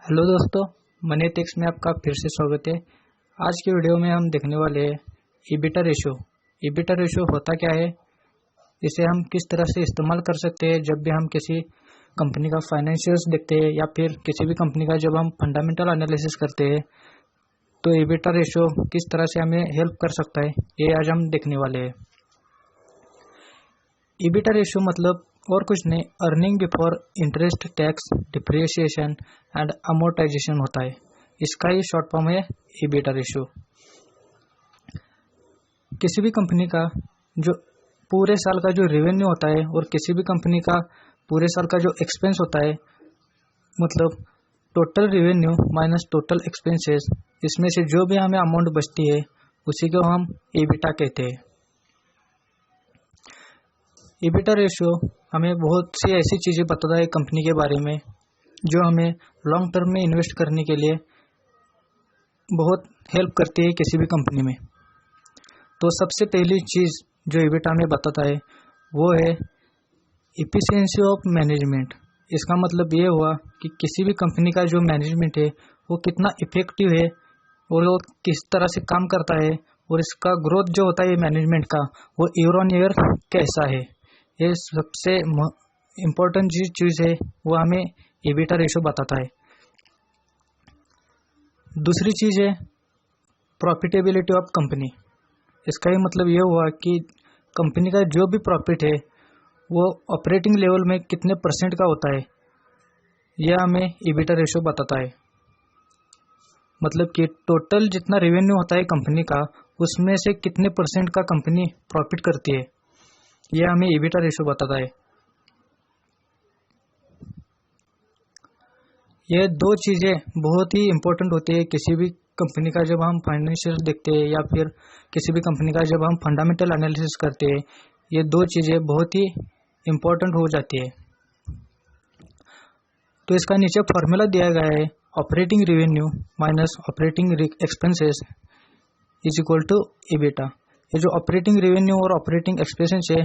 Hello दोस्तों, money takes में आपका फिर से स्वागत है। आज की वीडियो में हम देखने वाले हैं ईबिटा रेशो। ईबिटा रेशो होता क्या है, इसे हम किस तरह से इस्तेमाल कर सकते हैं जब भी हम किसी कंपनी का फाइनेंशियल्स देखते हैं या फिर किसी भी कंपनी का जब हम फंडामेंटल एनालिसिस करते हैं तो ईबिटा रेशो किस तरह से हमें हेल्प कर सकता है, ये आज हम देखने वाले हैं। ईबिटा रेशो मतलब और कुछ नहीं, earning before interest, tax, depreciation and amortisation होता है। इसका ही शॉर्ट फॉर्म है ईबिटा रेशो। किसी भी कंपनी का जो पूरे साल का जो रेवेन्यू होता है और किसी भी कंपनी का पूरे साल का जो एक्सपेंस होता है, मतलब total revenue minus total expenses, इसमें से जो भी हमें अमाउंट बचती है उसी को हम ईबिटा कहते हैं। ईबिटा रेशियो हमें बहुत सी ऐसी चीज़ें बताता है कंपनी के बारे में जो हमें लॉन्ग टर्म में इन्वेस्ट करने के लिए बहुत हेल्प करती है किसी भी कंपनी में। तो सबसे पहली चीज़ जो ईबिटा में बताता है वो है इफिशिएंसी ऑफ मैनेजमेंट। इसका मतलब ये हुआ कि किसी भी कंपनी का जो मैनेजमेंट है वो कितना इफेक्टिव है और वो किस तरह से काम करता है और इसका ग्रोथ जो होता है मैनेजमेंट का वो ईयर ऑन ईयर कैसा है। ये सबसे इम्पोर्टेंट चीज़ है, वो हमें ईबिटा रेशो बताता है। दूसरी चीज़ है प्रॉफिटेबिलिटी ऑफ कंपनी। इसका ही मतलब ये हुआ कि कंपनी का जो भी प्रॉफिट है वो ऑपरेटिंग लेवल में कितने परसेंट का होता है, यह हमें ईबिटा रेशो बताता है। मतलब कि टोटल जितना रेवेन्यू होता है कंपनी का, उसमें से कितने परसेंट का कंपनी प्रॉफिट करती है, यह हमें ईबिटा रेशो बताता है। ये दो चीज़ें बहुत ही इम्पोर्टेंट होती है किसी भी कंपनी का जब हम फाइनेंशियल देखते हैं या फिर किसी भी कंपनी का जब हम फंडामेंटल एनालिसिस करते हैं। ये दो चीज़ें बहुत ही इम्पोर्टेंट हो जाती है। तो इसका नीचे फॉर्मूला दिया गया है, operating revenue minus operating expenses is equal to EBITDA. ये जो ऑपरेटिंग रेवेन्यू और ऑपरेटिंग एक्सपेंसेस है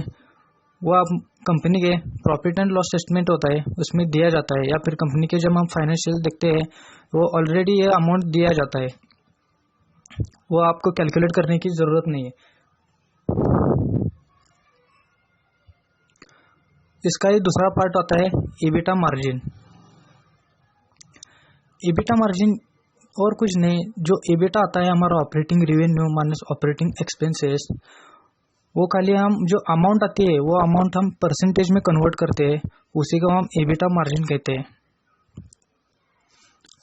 वो आप कंपनी के प्रॉफिट एंड लॉस स्टेटमेंट होता है उसमें दिया जाता है, या फिर कंपनी के जब हम फाइनेंशियल देखते हैं वो ऑलरेडी ये अमाउंट दिया जाता है, वो आपको कैलकुलेट करने की ज़रूरत नहीं है। इसका ही दूसरा पार्ट होता है ईबिटा मार्जिन। ईबिटा मार्जिन और कुछ नहीं, जो ईबिटा आता है हमारा operating revenue minus operating expenses, वो खाली हम जो अमाउंट आती है वो अमाउंट हम परसेंटेज में कन्वर्ट करते हैं, उसी को हम ईबिटा मार्जिन कहते हैं।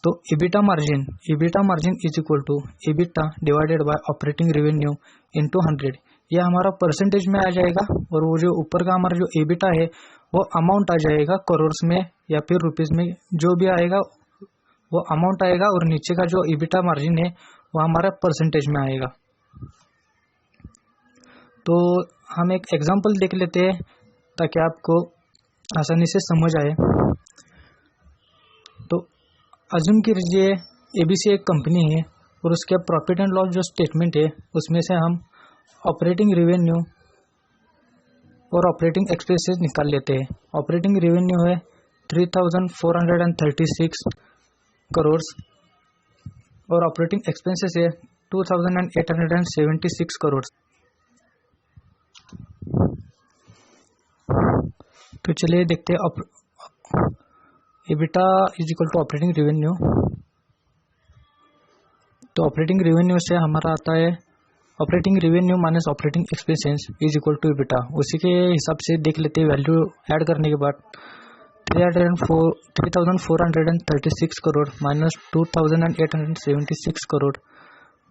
तो EBITDA margin is equal to EBITDA divided by operating revenue into 100। यह हमारा परसेंटेज में आ जाएगा और वो जो ऊपर का हमारा जो ईबिटा है वो अमाउंट आ जाएगा करोड़ में या फिर रुपीज़ में, जो भी आएगा वो अमाउंट आएगा, और नीचे का जो ईबिटा मार्जिन है वो हमारा परसेंटेज में आएगा। तो हम एक एग्जांपल देख लेते हैं ताकि आपको आसानी से समझ आए। तो अज्यूम कीजिए एबीसी एक कंपनी है और उसके प्रॉफिट एंड लॉस जो स्टेटमेंट है उसमें से हम ऑपरेटिंग रेवेन्यू और ऑपरेटिंग एक्सपेंसेस निकाल लेते हैं। ऑपरेटिंग रेवेन्यू है 3436 करोड़ और ऑपरेटिंग एक्सपेंसेस है 2876 करोड़। तो चलिए देखते हैं EBITDA is equal to operating revenue. तो ऑपरेटिंग रेवेन्यू से हमारा आता है operating revenue minus operating expenses is equal to EBITDA. उसी के हिसाब से देख लेते हैं, वैल्यू ऐड करने के बाद 3436 crore minus 2876 crore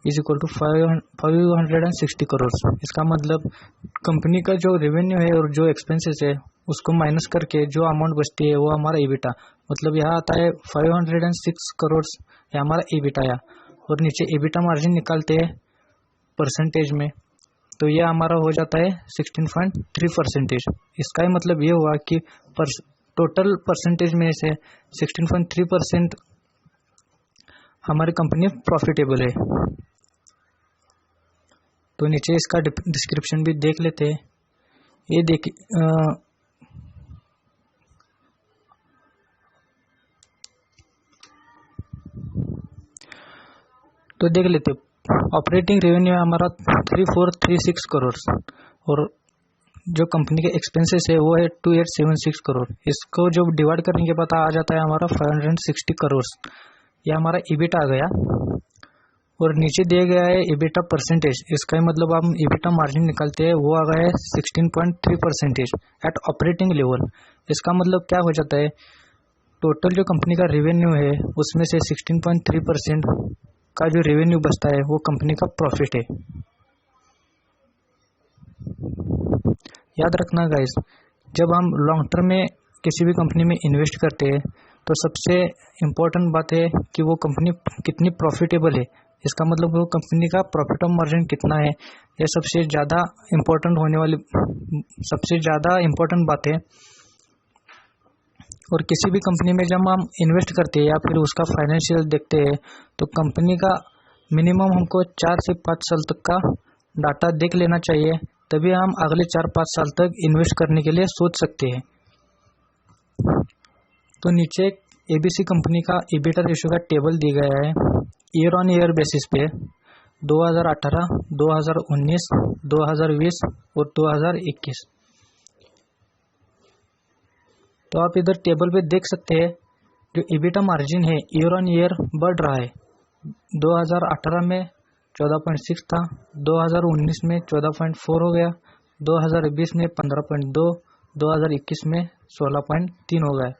is equal to 560 crore. इसका मतलब कंपनी का जो रेवेन्यू है और जो एक्सपेंसेस है उसको माइनस करके जो अमाउंट बचती है वो हमारा ईबिटा, मतलब यहाँ आता है 506 करोड़, ये हमारा ईबिटा है। और नीचे ईबिटा मार्जिन निकालते हैं परसेंटेज में, तो यह हमारा हो जाता है 16.3%। इसका ही मतलब ये हुआ कि टोटल परसेंटेज में से 16.3% हमारी कंपनी प्रॉफिटेबल है। तो नीचे इसका डिस्क्रिप्शन भी देख लेते हैं। ये तो देख लेते, ऑपरेटिंग रेवेन्यू है हमारा 3436 करोड़ और जो कंपनी के एक्सपेंसेस है वो है 2876 करोड़। इसको जो डिवाइड करने के बाद आ जाता है हमारा 560 करोड़। यह हमारा ईबिटा आ गया और नीचे दिया गया है ईबिटा परसेंटेज। इसका मतलब हम ईबिटा मार्जिन निकालते हैं वो आ गया है 16.3% एट ऑपरेटिंग लेवल। इसका मतलब क्या हो जाता है, टोटल जो कंपनी का रेवेन्यू है उसमें से 16.3% का जो रेवेन्यू बचता है वो कंपनी का प्रॉफिट है। याद रखना गाइस, जब हम लॉन्ग टर्म में किसी भी कंपनी में इन्वेस्ट करते हैं तो सबसे इम्पोर्टेंट बात है कि वो कंपनी कितनी प्रॉफिटेबल है। इसका मतलब वो कंपनी का प्रॉफिट ऑफ मार्जिन कितना है, यह सबसे ज़्यादा इम्पोर्टेंट बात है। और किसी भी कंपनी में जब हम इन्वेस्ट करते हैं या फिर उसका फाइनेंशियल देखते हैं तो कंपनी का मिनिमम हमको 4 से 5 साल तक का डाटा देख लेना चाहिए, तभी हम अगले 4-5 साल तक इन्वेस्ट करने के लिए सोच सकते हैं। तो नीचे एबीसी कंपनी का ईबिटा रेशियो का टेबल दिया गया है ईयर ऑन ईयर बेसिस पे 2018, 2019, 2020 और 2021। तो आप इधर टेबल पे देख सकते हैं जो ईबिटा मार्जिन है ईयर ऑन ईयर बढ़ रहा है। 2018 में 14.6 था, 2019 में 14.4 हो गया, 2020 में 15.2, 2021 में 16.3 हो गया।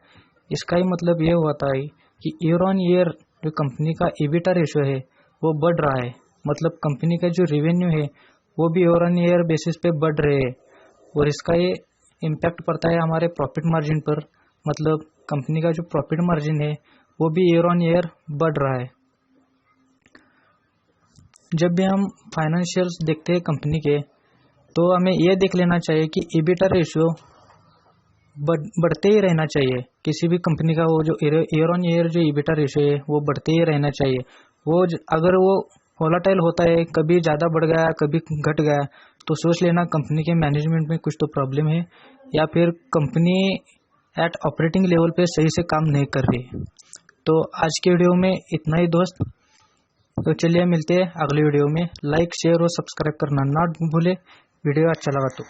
इसका ही मतलब ये होता है कि ईयर ऑन ईयर जो कंपनी का ईबिटा रेशियो है वो बढ़ रहा है, मतलब कंपनी का जो रेवेन्यू है वो भी ईयर ऑन ईयर बेसिस पे बढ़ रहे हैं और इसका ये इम्पैक्ट पड़ता है हमारे प्रॉफिट मार्जिन पर, मतलब कंपनी का जो प्रॉफिट मार्जिन है वो भी ईयर ऑन ईयर बढ़ रहा है। जब भी हम फाइनेंशियल्स देखते हैं कंपनी के तो हमें यह देख लेना चाहिए कि ईबिटा रेशियो बढ़ते ही रहना चाहिए। किसी भी कंपनी का वो जो ईयर ऑन ईयर जो ईबिटा रेशियो है वो बढ़ते ही रहना चाहिए। अगर वो वोलेटाइल होता है, कभी ज़्यादा बढ़ गया कभी घट गया, तो सोच लेना कंपनी के मैनेजमेंट में कुछ तो प्रॉब्लम है या फिर कंपनी एट ऑपरेटिंग लेवल पे सही से काम नहीं कर रही है। तो आज के वीडियो में इतना ही दोस्त। तो चलिए मिलते हैं अगले वीडियो में। लाइक शेयर और सब्सक्राइब करना ना भूले, वीडियो अच्छा लगा तो।